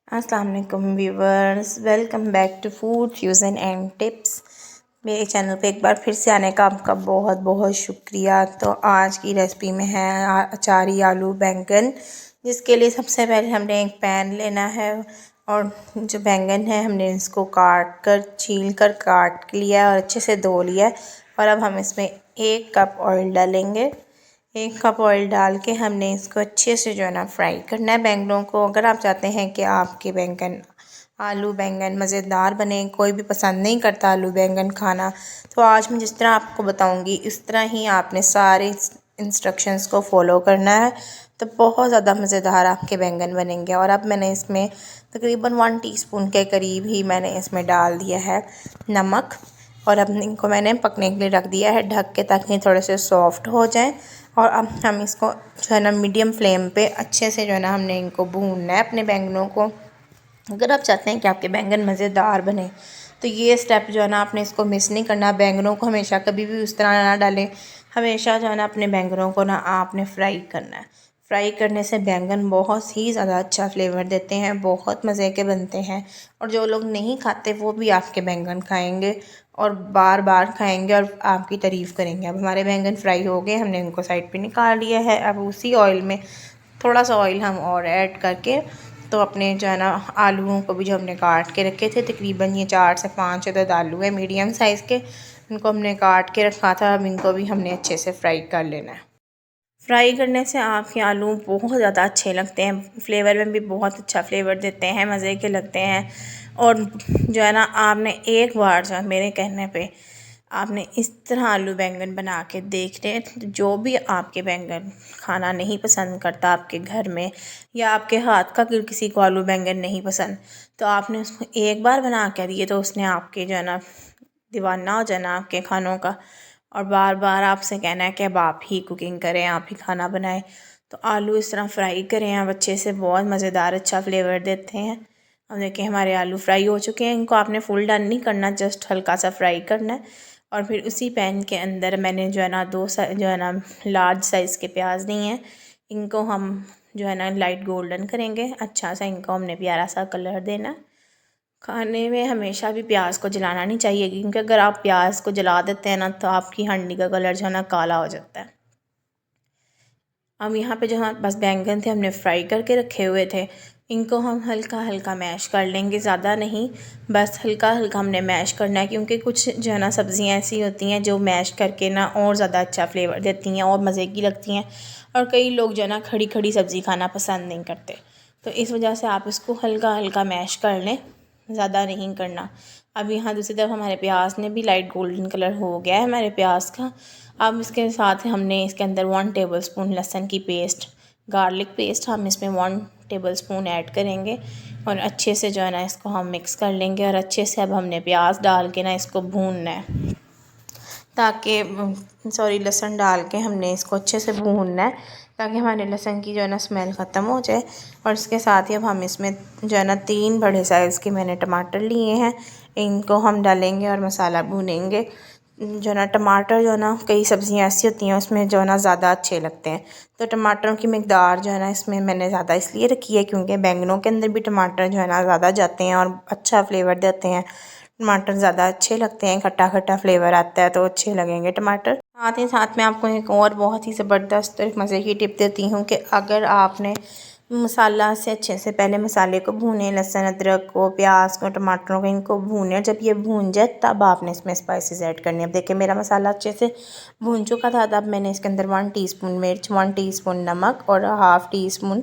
अस्सलाम वालेकुम viewers, welcome back to food fusion and tips. मेरे चैनल पे एक बार फिर से आने का आपका बहुत बहुत शुक्रिया। तो आज की रेसिपी में है अचारी आलू बैंगन, जिसके लिए सबसे पहले हमने एक पैन लेना है और जो बैंगन है हमने इसको काट कर छील कर काट लिया और अच्छे से धो लिया। और अब हम इसमें 1 कप ऑयल डालेंगे। 1 कप ऑयल डाल के हमने इसको अच्छे से जो है ना फ्राई करना है बैंगनों को। अगर आप चाहते हैं कि आपके बैंगन आलू बैंगन मज़ेदार बने, कोई भी पसंद नहीं करता आलू बैंगन खाना, तो आज मैं जिस तरह आपको बताऊंगी इस तरह ही आपने सारे इंस्ट्रक्शंस को फॉलो करना है, तो बहुत ज़्यादा मज़ेदार आपके बैंगन बनेंगे। और अब मैंने इसमें तकरीबन 1 टीस्पून के करीब ही मैंने इसमें डाल दिया है नमक। और अब इनको मैंने पकने के लिए रख दिया है ढक के, ताकि थोड़े से सॉफ्ट हो जाएं। और अब हम इसको जो है ना मीडियम फ्लेम पे अच्छे से जो है ना हमने इनको भूनना है अपने बैंगनों को। अगर आप चाहते हैं कि आपके बैंगन मज़ेदार बने, तो ये स्टेप जो है ना आपने इसको मिस नहीं करना। बैंगनों को हमेशा कभी भी उस तरह ना डालें, हमेशा जो है ना अपने बैंगनों को ना आपने फ्राई करना है। फ्राई करने से बैंगन बहुत ही ज़्यादा अच्छा फ्लेवर देते हैं, बहुत मज़े के बनते हैं। और जो लोग नहीं खाते वो भी आपके बैंगन खाएंगे और बार बार खाएंगे और आपकी तारीफ़ करेंगे। अब हमारे बैंगन फ्राई हो गए, हमने इनको साइड पे निकाल लिया है। अब उसी ऑयल में थोड़ा सा ऑयल हम और ऐड करके तो अपने जो है ना आलूओं को भी जो हमने काट के रखे थे, तकरीबन ये 4 से 5 अदद आलू है मीडियम साइज़ के, इनको हमने काट के रखा था। अब इनको भी हमने अच्छे से फ्राई कर लेना है। फ्राई करने से आपके आलू बहुत ज़्यादा अच्छे लगते हैं, फ्लेवर में भी बहुत अच्छा फ्लेवर देते हैं, मज़े के लगते हैं। और जो है ना आपने एक बार जो मेरे कहने पे आपने इस तरह आलू बैंगन बना के देख लें, जो भी आपके बैंगन खाना नहीं पसंद करता आपके घर में, या आपके हाथ का किसी को आलू बैंगन नहीं पसंद, तो आपने उसको एक बार बना कर दिए तो उसने आपके जो है ना दीवाना हो जाना आपके खानों का, और बार बार आपसे कहना है कि अब आप ही कुकिंग करें, आप ही खाना बनाएं। तो आलू इस तरह फ्राई करें आप अच्छे से, बहुत मज़ेदार अच्छा फ्लेवर देते हैं। अब देखिए हमारे आलू फ्राई हो चुके हैं, इनको आपने फुल डन नहीं करना, जस्ट हल्का सा फ्राई करना है। और फिर उसी पैन के अंदर मैंने जो है ना जो है ना लार्ज साइज़ के प्याज लिए हैं, इनको हम जो है ना लाइट गोल्डन करेंगे। अच्छा सा इनको हमने प्यारा सा कलर देना है। खाने में हमेशा भी प्याज को जलाना नहीं चाहिए, क्योंकि अगर आप प्याज को जला देते हैं ना तो आपकी हंडी का कलर जो है ना काला हो जाता है। अब यहाँ पे जो हमारे पास बैंगन थे हमने फ्राई करके रखे हुए थे, इनको हम हल्का हल्का मैश कर लेंगे, ज़्यादा नहीं, बस हल्का हल्का हमने मैश करना है। क्योंकि कुछ जो है ना सब्ज़ियाँ ऐसी होती हैं जो मैश करके ना और ज़्यादा अच्छा फ्लेवर देती हैं और मज़े की लगती हैं, और कई लोग जो है ना खड़ी खड़ी सब्ज़ी खाना पसंद नहीं करते, तो इस वजह से आप इसको हल्का हल्का मैश कर लें, ज़्यादा नहीं करना। अब यहाँ दूसरी तरफ हमारे प्याज ने भी लाइट गोल्डन कलर हो गया है हमारे प्याज का। अब इसके साथ हमने इसके अंदर 1 टेबलस्पून लहसुन की पेस्ट, गार्लिक पेस्ट हम इसमें 1 टेबलस्पून ऐड करेंगे और अच्छे से जो है ना इसको हम मिक्स कर लेंगे। और अच्छे से अब हमने प्याज डाल के ना इसको भूनना है, ताकि लहसुन डाल के हमने इसको अच्छे से भूनना है, ताकि हमारे लहसुन की जो है ना स्मेल ख़त्म हो जाए। और इसके साथ ही अब हम इसमें जो है ना 3 बड़े साइज़ के मैंने टमाटर लिए हैं, इनको हम डालेंगे और मसाला भूनेंगे। जो है ना टमाटर जो है ना कई सब्ज़ियाँ ऐसी होती हैं उसमें जो है ना ज़्यादा अच्छे लगते हैं, तो टमाटरों की मिकदार जो है ना इसमें मैंने ज़्यादा इसलिए रखी है क्योंकि बैंगनों के अंदर भी टमाटर जो है ना ज़्यादा जाते हैं और अच्छा फ्लेवर देते हैं। टमाटर ज़्यादा अच्छे लगते हैं, खट्टा खट्टा फ्लेवर आता है तो अच्छे लगेंगे टमाटर। साथ ही साथ मैं आपको एक और बहुत ही ज़बरदस्त और मज़े की टिप देती हूँ कि अगर आपने मसाला से अच्छे से पहले मसाले को भूने, लहसुन अदरक को, प्याज को, टमाटरों को, इनको भूने, जब ये भून जाए तब आपने इसमें स्पाइसेस ऐड करने हैं। अब देखिए मेरा मसाला अच्छे से भून चुका था, तब मैंने इसके अंदर 1 टीस्पून मिर्च, 1 टीस्पून नमक और हाफ़ टीस्पून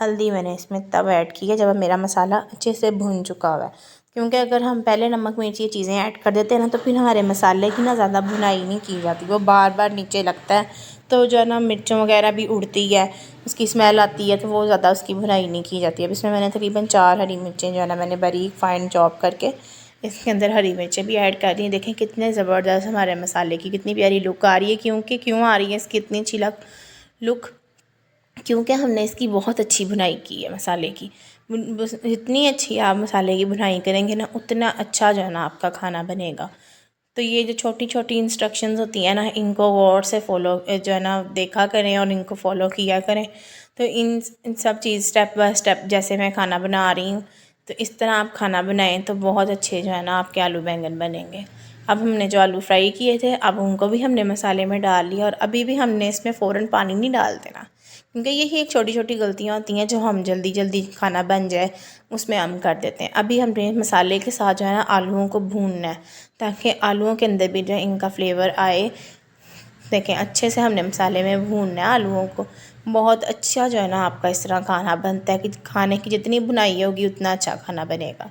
हल्दी मैंने इसमें तब ऐड की है जब मेरा मसाला अच्छे से भून चुका हुआ है। क्योंकि अगर हम पहले नमक मिर्च ये चीज़ें ऐड कर देते हैं ना तो फिर हमारे मसाले की ना ज़्यादा भुनाई नहीं की जाती, वो बार बार नीचे लगता है, तो जो है ना मिर्चों वगैरह भी उड़ती है, उसकी स्मेल आती है, तो वो ज़्यादा उसकी भुनाई नहीं की जाती है। अब इसमें मैंने तकरीबन 4 हरी मिर्चें जो है ना मैंने बारीक फाइन चॉप करके इसके अंदर हरी मिर्चें भी ऐड कर दी। देखें कितने ज़बरदस्त हमारे मसाले की कितनी प्यारी लुक आ रही है। क्यों आ रही है इसकी इतनी अच्छी लुक, क्योंकि हमने इसकी बहुत अच्छी भुनाई की है मसाले की। बस जितनी अच्छी आप मसाले की भुनाई करेंगे ना उतना अच्छा जो है ना आपका खाना बनेगा। तो ये जो छोटी छोटी इंस्ट्रक्शंस होती हैं ना, इनको गौर से फॉलो जो है ना देखा करें और इनको फॉलो किया करें, तो इन सब चीज़ स्टेप बाय स्टेप जैसे मैं खाना बना रही हूँ तो इस तरह आप खाना बनाएं तो बहुत अच्छे जो है ना आपके आलू बैंगन बनेंगे। अब हमने जो आलू फ्राई किए थे अब उनको भी हमने मसाले में डाल लिया, और अभी भी हमने इसमें फ़ौरन पानी नहीं डाल देना, क्योंकि यही एक छोटी छोटी गलतियाँ होती हैं जो हम जल्दी जल्दी खाना बन जाए उसमें हम कर देते हैं। अभी हमने मसाले के साथ जो है ना आलूओं को भूनना है, ताकि आलूओं के अंदर भी जो है इनका फ्लेवर आए। देखें अच्छे से हमने मसाले में भूनना है आलूओं को। बहुत अच्छा जो है ना आपका इस तरह खाना बनता है कि खाने की जितनी बुनाई होगी उतना अच्छा खाना बनेगा।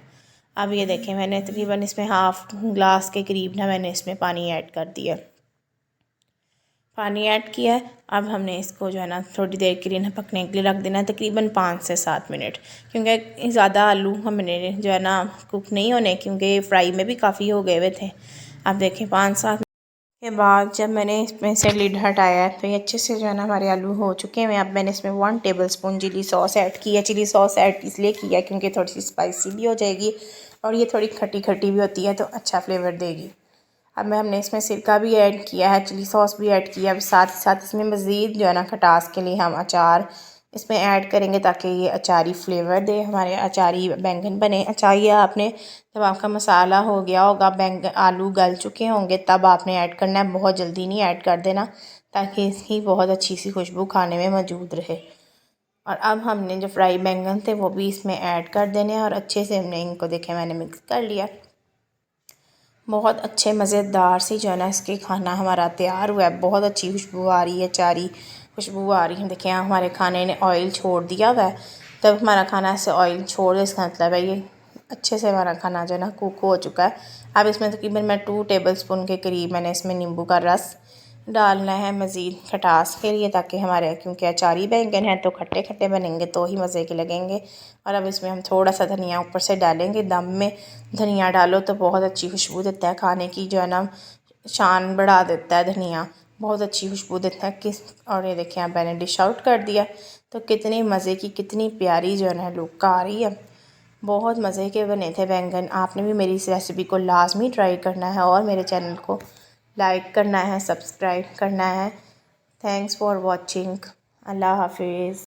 अब ये देखें मैंने तकरीबन इसमें हाफ़ ग्लास के करीब ना मैंने इसमें पानी ऐड कर दिया, पानी ऐड किया है। अब हमने इसको जो है ना थोड़ी देर के लिए ना पकने के लिए रख देना है, तकरीबन 5 से 7 मिनट, क्योंकि ज़्यादा आलू हमने जो है ना कुक नहीं होने, क्योंकि फ्राई में भी काफ़ी हो गए हुए थे। अब देखें 5-7 के बाद जब मैंने इसमें से लिड हटाया है तो ये अच्छे से जो है ना हमारे आलू हो चुके हैं। अब मैंने इसमें 1 टेबलस्पून चिली सॉस ऐड की है। चिली सॉस ऐड इसलिए किया क्योंकि थोड़ी सी स्पाइसी भी हो जाएगी और ये थोड़ी खट्टी खट्टी भी होती है तो अच्छा फ्लेवर देगी। अब हमने इसमें सिरका भी ऐड किया है, चिली सॉस भी ऐड किया है। साथ ही साथ इसमें मज़ीद जो है ना खटास के लिए हम अचार इसमें ऐड करेंगे ताकि ये अचारी फ्लेवर दे, हमारे अचारी बैंगन बने। चाहिए आपने जब आपका मसाला हो गया होगा, बैंगन आलू गल चुके होंगे, तब आपने ऐड करना है, बहुत जल्दी नहीं ऐड कर देना, ताकि इसकी बहुत अच्छी सी खुशबू खाने में मौजूद रहे। और अब हमने जो फ्राई बैंगन थे वो भी इसमें ऐड कर देने हैं और अच्छे से हमने इनको देखें मैंने मिक्स कर लिया। बहुत अच्छे मज़ेदार सी जो है ना इसके खाना हमारा तैयार हुआ है। बहुत अच्छी खुशबू आ रही है, चारी खुशबू आ रही है। देखिए हमारे खाने ने ऑयल छोड़ दिया हुआ है, तब हमारा खाना ऐसे ऑयल छोड़ दे इसका मतलब है ये अच्छे से हमारा खाना जो है ना कुक हो चुका है। अब इसमें तकरीबन मैं 2 टेबलस्पून के करीब मैंने इसमें नींबू का रस डालना है मज़ीद खटास के लिए, ताकि हमारे क्योंकि अचारी बैंगन है तो खट्टे खट्टे बनेंगे तो ही मज़े के लगेंगे। और अब इसमें हम थोड़ा सा धनिया ऊपर से डालेंगे। दम में धनिया डालो तो बहुत अच्छी खुशबू देता है, खाने की जो है ना शान बढ़ा देता है धनिया, बहुत अच्छी खुशबू देता है किस। और ये देखिए अब मैंने डिश आउट कर दिया तो कितनी मज़े की कितनी प्यारी जो है ना लुक आ रही है। बहुत मज़े के बने थे बैंगन। आपने भी मेरी इस रेसिपी को लाजमी ट्राई करना है और मेरे चैनल को लाइक करना है, सब्सक्राइब करना है। Thanks for watching. अल्लाह हाफिज़।